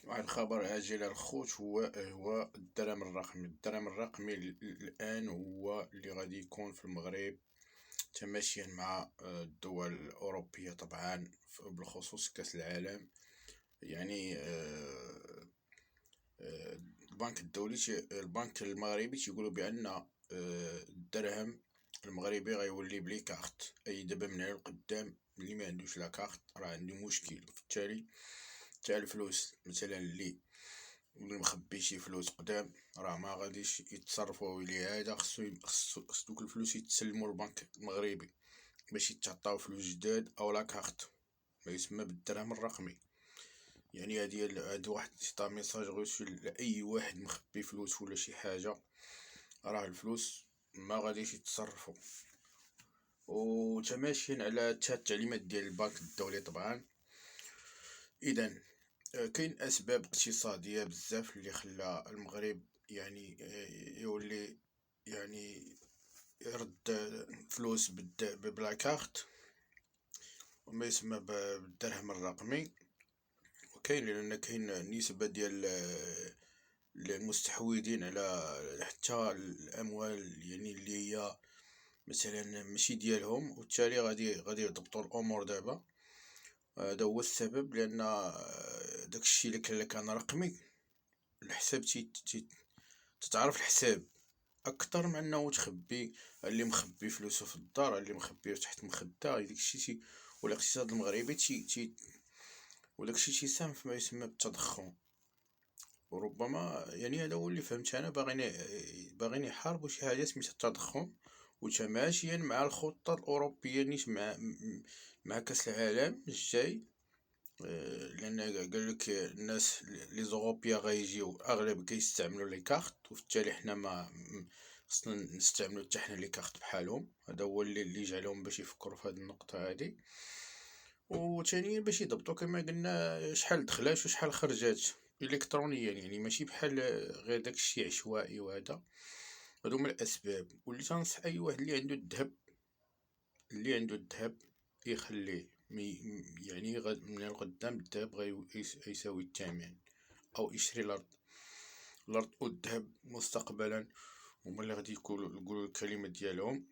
واحد الخبر عاجل الخوت هو الدرهم الرقمي الآن هو اللي غادي يكون في المغرب، تماشيا مع الدول الأوروبية طبعا، بالخصوص كأس العالم. يعني البنك المغربي تيقولوا بأن الدرهم المغربي غيولي بلي كارت، أي دابا من هنا لقدام اللي ما عندوش لا كارت راه عنده مشكل. بالتالي تاع الفلوس مثلا اللي مخبي شي فلوس قدام راه ما غاديش يتصرفوا ولهذا خصو دوك الفلوس يتسلموا للبنك المغربي باش يتعطاو فلوس جداد او لا كارت، ما يسمى بالدرهم الرقمي. يعني هادي واحد سيطا ميساج غوسي لاي واحد مخبي فلوس ولا شي حاجه، راه الفلوس ما غاديش يتصرفوا. وتماشيا على التعليمات ديال البنك الدولي طبعا. اذا كاين اسباب اقتصاديه بزاف اللي خلى المغرب يعني يولي يعني يرد فلوس بلا كارت وما يسمى بالدرهم الرقمي. وكاين لان كاين نسبه ديال المستحوذين على حتى الاموال يعني اللي هي مثلا ماشي ديالهم، وبالتالي غادي يضبطوا الامور دابا. هذا هو السبب، لان داكشي اللي كان رقمي الحساب تتعرف الحساب اكثر من انه تخبي اللي مخبي فلوسه في الدار، اللي مخبيه تحت مخده. داكشي والاقتصاد المغربي وداكشي تيساهم فيما يسمى بالتضخم. وربما يعني هذا هو اللي فهمت انا، باغيين يحاربوا شي حاجه سميتها التضخم، وتماشيا مع الخطه الاوروبيه نيت مع كاس العالم الجاي. لان قال لك الناس لي زوروبيا غيجيو اغلب كيستعملوا لي كارت، وبالتالي حنا ما خصنا نستعملوا حتى حنا لي كارت بحالهم. هذا هو اللي جعلهم باش يفكروا في هذه النقطه هذه. وثانيا باش يضبطوا كما قلنا شحال دخلات وشحال خرجات الكترونيا، يعني ماشي بحال غير داكشي عشوائي. وهذا هادو هما الاسباب. واللي تنصح اي واحد اللي عنده الذهب يخليه يعني من القدام الذهب يساوي الثمن، او يشري الارض والذهب مستقبلا. هما اللي غادي يقولوا الكلمه ديالهم.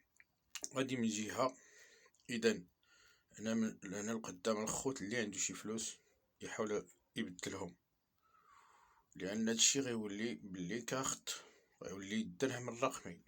غادي من جهه. اذا هنا القدام الخوت اللي عنده شي فلوس يحاول يبدلهم، لان هادشي غيولي باللي كارت، غيولي الدرهم الرقمي.